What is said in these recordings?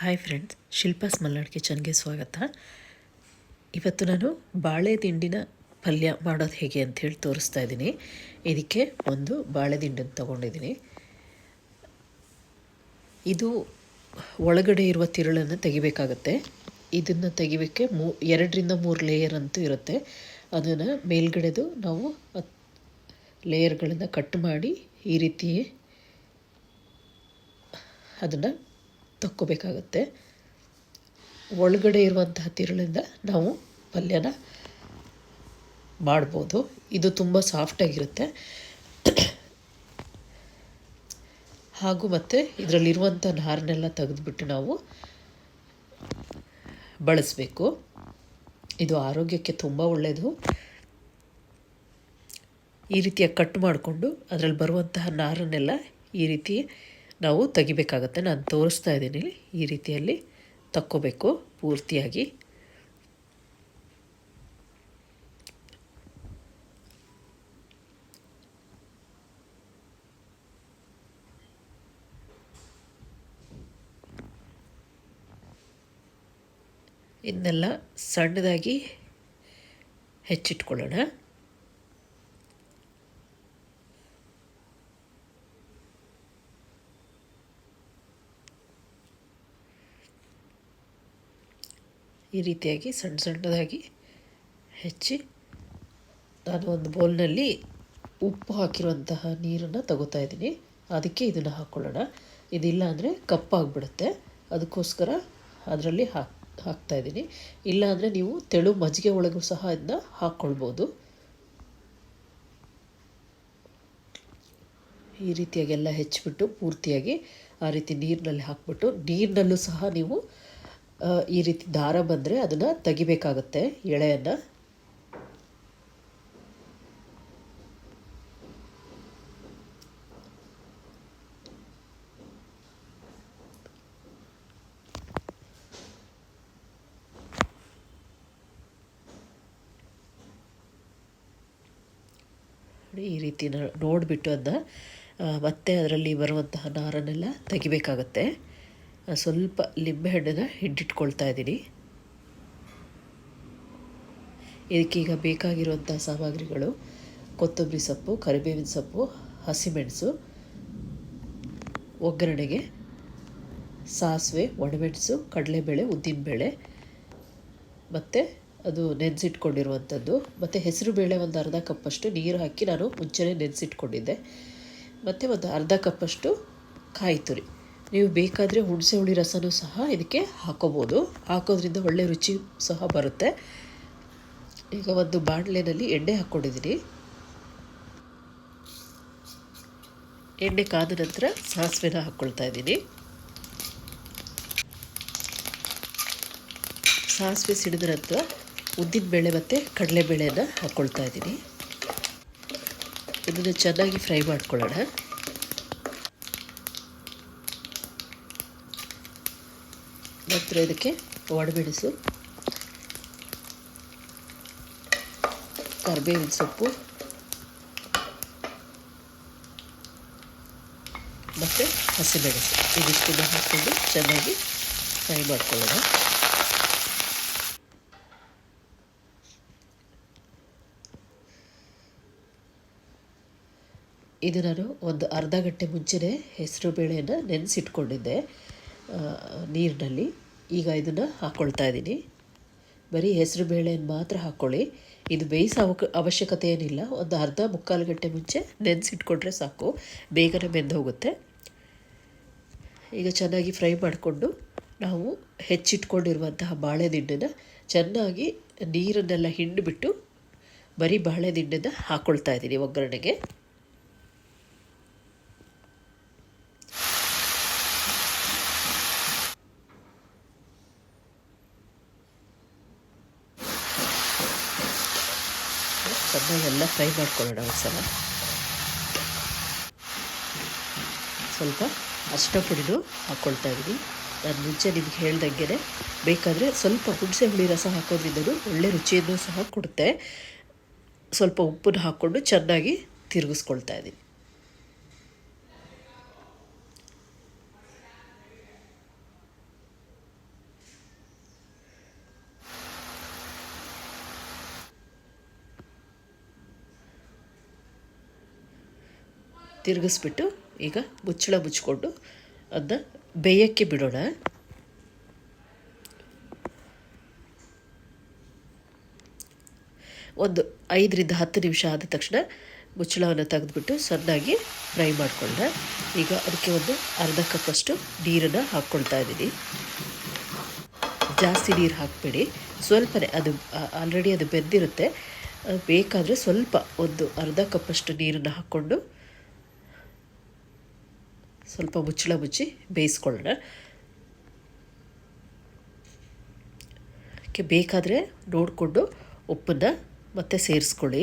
Hi friends, Shilpa's Malnad ಕಿಚನ್ಗೆ ಸ್ವಾಗತ. ಇವತ್ತು ನಾನು ಬಾಳೆ ದಿಂಡಿನ ಪಲ್ಯ ಮಾಡೋದು ಹೇಗೆ ಅಂಥೇಳಿ ತೋರಿಸ್ತಾ ಇದ್ದೀನಿ. ಇದಕ್ಕೆ ಒಂದು ಬಾಳೆ ದಿಂಡನ್ನು ತೊಗೊಂಡಿದ್ದೀನಿ. ಇದು ಒಳಗಡೆ ಇರುವ ತಿರುಳನ್ನು ತೆಗಿಬೇಕಾಗತ್ತೆ. ಇದನ್ನು ತೆಗಿಬೇಕೆ 2ರಿಂದ 3 ಲೇಯರ್ ಅಂತೂ ಇರುತ್ತೆ. ಅದನ್ನು ಮೇಲ್ಗಡೆದು ನಾವು ಲೇಯರ್ಗಳನ್ನು ಕಟ್ ಮಾಡಿ ಈ ರೀತಿ ಅದನ್ನು ತಕ್ಕೋಬೇಕಾಗತ್ತೆ. ಒಳಗಡೆ ಇರುವಂತಹ ತಿರುಳಿಂದ ನಾವು ಪಲ್ಯನ ಮಾಡ್ಬೋದು. ಇದು ತುಂಬ ಸಾಫ್ಟಾಗಿರುತ್ತೆ. ಹಾಗೂ ಮತ್ತು ಇದರಲ್ಲಿರುವಂಥ ನಾರನ್ನೆಲ್ಲ ತೆಗೆದುಬಿಟ್ಟು ನಾವು ಬಳಸಬೇಕು. ಇದು ಆರೋಗ್ಯಕ್ಕೆ ತುಂಬ ಒಳ್ಳೆಯದು. ಈ ರೀತಿಯ ಕಟ್ ಮಾಡಿಕೊಂಡು ಅದರಲ್ಲಿ ಬರುವಂತಹ ನಾರನ್ನೆಲ್ಲ ಈ ರೀತಿ ನಾವು ತೆಗಿಬೇಕಾಗತ್ತೆ. ನಾನು ತೋರಿಸ್ತಾ ಇದ್ದೀನಿ. ಈ ರೀತಿಯಲ್ಲಿ ತಕ್ಕೋಬೇಕು ಪೂರ್ತಿಯಾಗಿ. ಇದನ್ನೆಲ್ಲ ಸಣ್ಣದಾಗಿ ಹೆಚ್ಚಿಟ್ಕೊಳ್ಳೋಣ. ಈ ರೀತಿಯಾಗಿ ಸಣ್ಣದಾಗಿ ಹೆಚ್ಚಿ ನಾನು ಒಂದು ಬೌಲ್ನಲ್ಲಿ ಉಪ್ಪು ಹಾಕಿರುವಂತಹ ನೀರನ್ನು ತಗೋತಾ ಇದ್ದೀನಿ. ಅದಕ್ಕೆ ಇದನ್ನು ಹಾಕ್ಕೊಳ್ಳೋಣ. ಇದಿಲ್ಲ ಅಂದರೆ ಕಪ್ಪಾಗಿಬಿಡುತ್ತೆ. ಅದಕ್ಕೋಸ್ಕರ ಅದರಲ್ಲಿ ಹಾಕ್ತಾಯಿದ್ದೀನಿ. ಇಲ್ಲಾಂದರೆ ನೀವು ತೆಳು ಮಜ್ಜಿಗೆ ಒಳಗೂ ಸಹ ಇದನ್ನ ಹಾಕ್ಕೊಳ್ಬೋದು. ಈ ರೀತಿಯಾಗಿ ಎಲ್ಲ ಹೆಚ್ಚಿಬಿಟ್ಟು ಪೂರ್ತಿಯಾಗಿ ಆ ರೀತಿ ನೀರಿನಲ್ಲಿ ಹಾಕ್ಬಿಟ್ಟು, ನೀರಿನಲ್ಲೂ ಸಹ ನೀವು ಈ ರೀತಿ ದಾರ ಬಂದರೆ ಅದನ್ನು ತೆಗಿಬೇಕಾಗತ್ತೆ, ಎಳೆಯನ್ನು. ಈ ರೀತಿ ನೋಡಿಬಿಟ್ಟು ಅದನ್ನ ಮತ್ತೆ ಅದರಲ್ಲಿ ಬರುವಂತಹ ನಾರನ್ನೆಲ್ಲ ತೆಗಿಬೇಕಾಗತ್ತೆ. ಸ್ವಲ್ಪ ಲಿಂಬೆಹಣ್ಣನ್ನು ಹಿಂಡಿಟ್ಕೊಳ್ತಾ ಇದ್ದೀನಿ. ಇದಕ್ಕೀಗ ಬೇಕಾಗಿರುವಂಥ ಸಾಮಗ್ರಿಗಳು: ಕೊತ್ತಂಬರಿ ಸೊಪ್ಪು, ಕರಿಬೇವಿನ ಸೊಪ್ಪು, ಹಸಿಮೆಣಸು, ಒಗ್ಗರಣೆಗೆ ಸಾಸಿವೆ, ಒಣಮೆಣಸು, ಕಡಲೆಬೇಳೆ, ಉದ್ದಿನಬೇಳೆ, ಮತ್ತು ಅದು ನೆನೆಸಿಟ್ಕೊಂಡಿರುವಂಥದ್ದು, ಮತ್ತು ಹೆಸರುಬೇಳೆ ಒಂದು ಅರ್ಧ ಕಪ್ಪಷ್ಟು ನೀರು ಹಾಕಿ ನಾನು ಮುಂಚೆನೇ ನೆನೆಸಿಟ್ಕೊಂಡಿದ್ದೆ, ಮತ್ತು ಒಂದು ಅರ್ಧ ಕಪ್ಪಷ್ಟು ಕಾಯಿ ತುರಿ. ನೀವು ಬೇಕಾದರೆ ಹುಣಸೆ ಹುಳಿ ರಸನೂ ಸಹ ಇದಕ್ಕೆ ಹಾಕೋಬೋದು. ಹಾಕೋದ್ರಿಂದ ಒಳ್ಳೆ ರುಚಿ ಸಹ ಬರುತ್ತೆ. ಈಗ ಒಂದು ಬಾಣಲೆಯಲ್ಲಿ ಎಣ್ಣೆ ಹಾಕ್ಕೊಂಡಿದ್ದೀನಿ. ಎಣ್ಣೆ ಕಾದ ನಂತರ ಸಾಸಿವೆನ ಹಾಕ್ಕೊಳ್ತಾ ಇದ್ದೀನಿ. ಸಾಸಿವೆ ಸಿಡಿದ ನಂತರ ಉದ್ದಿನಬೇಳೆ ಮತ್ತು ಕಡಲೆಬೇಳೆಯನ್ನು ಹಾಕ್ಕೊಳ್ತಾ ಇದ್ದೀನಿ. ಇದನ್ನು ಚೆನ್ನಾಗಿ ಫ್ರೈ ಮಾಡ್ಕೊಳ್ಳೋಣ. ನಂತರ ಇದಕ್ಕೆ ಒಣಮೆಣಸು, ಕರಿಬೇವಿನ ಸೊಪ್ಪು ಮತ್ತು ಹಸಿಮೆಣಸು ಇದಿಷ್ಟನ್ನು ಹಾಕ್ಕೊಂಡು ಚೆನ್ನಾಗಿ ಫ್ರೈ ಮಾಡ್ಕೊಳ್ಳೋಣ. ಇದು ನಾನು ಒಂದು ಅರ್ಧ ಗಂಟೆ ಮುಂಚೆನೇ ಹೆಸರು ಬೇಳೆಯನ್ನು ನೆನೆಸಿಟ್ಕೊಂಡಿದ್ದೆ ನೀರಿನಲ್ಲಿ. ಈಗ ಇದನ್ನು ಹಾಕ್ಕೊಳ್ತಾ ಇದ್ದೀನಿ. ಬರೀ ಹೆಸರು ಬೇಳೆಯನ್ನು ಮಾತ್ರ ಹಾಕ್ಕೊಳ್ಳಿ. ಇದು ಬೇಯಿಸೋ ಅವಶ್ಯಕತೆ ಏನಿಲ್ಲ. ಒಂದು ಅರ್ಧ ಮುಕ್ಕಾಲು ಗಂಟೆ ಮುಂಚೆ ನೆನೆಸಿಟ್ಕೊಂಡ್ರೆ ಸಾಕು, ಬೇಗನೆ ಬೆಂದು ಹೋಗುತ್ತೆ. ಈಗ ಚೆನ್ನಾಗಿ ಫ್ರೈ ಮಾಡಿಕೊಂಡು ನಾವು ಹೆಚ್ಚಿಟ್ಕೊಂಡಿರುವಂತಹ ಬಾಳೆ ದಿಂಡನ್ನು ಚೆನ್ನಾಗಿ ನೀರನ್ನೆಲ್ಲ ಹಿಂಡಿಬಿಟ್ಟು ಬರೀ ಬಾಳೆ ದಿಂಡನ್ನು ಹಾಕ್ಕೊಳ್ತಾ ಇದ್ದೀನಿ ಒಗ್ಗರಣೆಗೆ. ಚೆನ್ನಾಗೆಲ್ಲ ಫ್ರೈ ಮಾಡ್ಕೊಳ್ಳೋಣ. ಒಂದ್ಸಲ ಸ್ವಲ್ಪ ಅರಿಶಿನ ಪುಡಿನೂ ಹಾಕ್ಕೊಳ್ತಾ ಇದ್ದೀನಿ. ನಾನು ಮುಂಚೆ ನಿಮ್ಗೆ ಹೇಳ್ದಂಗೆ ಬೇಕಾದರೆ ಸ್ವಲ್ಪ ಹುಣಸೆ ಹುಳಿ ರಸ ಹಾಕೋದ್ರಿಂದಲೂ ಒಳ್ಳೆ ರುಚಿಯನ್ನು ಸಹ ಕೊಡುತ್ತೆ. ಸ್ವಲ್ಪ ಉಪ್ಪನ್ನು ಹಾಕ್ಕೊಂಡು ಚೆನ್ನಾಗಿ ತಿರುಗಿಸ್ಕೊಳ್ತಾ ಇದ್ದೀನಿ. ತಿರುಗಿಸ್ಬಿಟ್ಟು ಈಗ ಮುಚ್ಚಳ ಮುಚ್ಕೊಂಡು ಅದನ್ನ ಬೇಯಕ್ಕೆ ಬಿಡೋಣ. ಒಂದು 5ರಿಂದ 10 ನಿಮಿಷ ಆದ ತಕ್ಷಣ ಮುಚ್ಚಳವನ್ನು ತೆಗೆದುಬಿಟ್ಟು ಸಣ್ಣಾಗಿ ಫ್ರೈ ಮಾಡಿಕೊಂಡೆ. ಈಗ ಅದಕ್ಕೆ ಒಂದು ಅರ್ಧ ಕಪ್ಪಷ್ಟು ನೀರನ್ನು ಹಾಕ್ಕೊಳ್ತಾ ಇದ್ದೀನಿ. ಜಾಸ್ತಿ ನೀರು ಹಾಕಬೇಡಿ, ಸ್ವಲ್ಪನೇ, ಅದು ಆಲ್ರೆಡಿ ಅದು ಬೆಂದಿರುತ್ತೆ. ಬೇಕಾದರೆ ಸ್ವಲ್ಪ ಒಂದು ಅರ್ಧ ಕಪ್ಪಷ್ಟು ನೀರನ್ನು ಹಾಕ್ಕೊಂಡು ಸ್ವಲ್ಪ ಮುಚ್ಚಳ ಮುಚ್ಚಿ ಬೇಯಿಸ್ಕೊಳ್ಳೋಣ. ಅದಕ್ಕೆ ಬೇಕಾದರೆ ನೋಡಿಕೊಂಡು ಉಪ್ಪನ್ನು ಮತ್ತೆ ಸೇರಿಸ್ಕೊಳ್ಳಿ.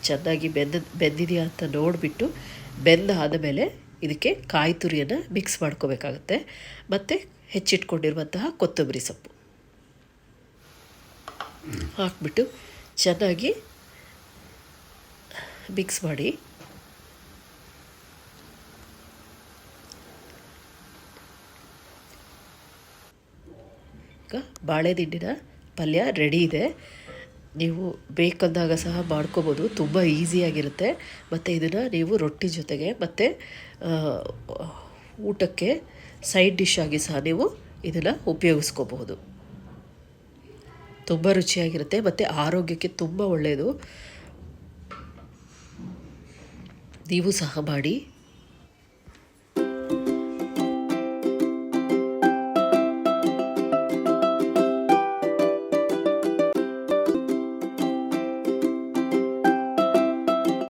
ಚೆನ್ನಾಗಿ ಬೆಂದಿದೆಯಾ ಅಂತ ನೋಡಿಬಿಟ್ಟು ಬೆಂದಾದ ಮೇಲೆ ಇದಕ್ಕೆ ಕಾಯಿ ತುರಿಯನ್ನು ಮಿಕ್ಸ್ ಮಾಡ್ಕೋಬೇಕಾಗತ್ತೆ. ಮತ್ತು ಹೆಚ್ಚಿಟ್ಕೊಂಡಿರುವಂತಹ ಕೊತ್ತಂಬರಿ ಸೊಪ್ಪು ಹಾಕ್ಬಿಟ್ಟು ಚೆನ್ನಾಗಿ ಮಿಕ್ಸ್ ಮಾಡಿ. ಈಗ ಬಾಳೆದಿಂಡಿನ ಪಲ್ಯ ರೆಡಿ ಇದೆ. ನೀವು ಬೇಕಂದಾಗ ಸಹ ಮಾಡ್ಕೋಬೋದು, ತುಂಬ ಈಸಿಯಾಗಿರುತ್ತೆ. ಮತ್ತು ಇದನ್ನು ನೀವು ರೊಟ್ಟಿ ಜೊತೆಗೆ ಮತ್ತು ಊಟಕ್ಕೆ ಸೈಡ್ ಡಿಶ್ ಆಗಿ ಸಹ ನೀವು ಇದನ್ನು ಉಪಯೋಗಿಸ್ಕೋಬಹುದು. ತುಂಬ ರುಚಿಯಾಗಿರುತ್ತೆ ಮತ್ತು ಆರೋಗ್ಯಕ್ಕೆ ತುಂಬ ಒಳ್ಳೆಯದು. ನೀವು ಸಹ ಮಾಡಿ.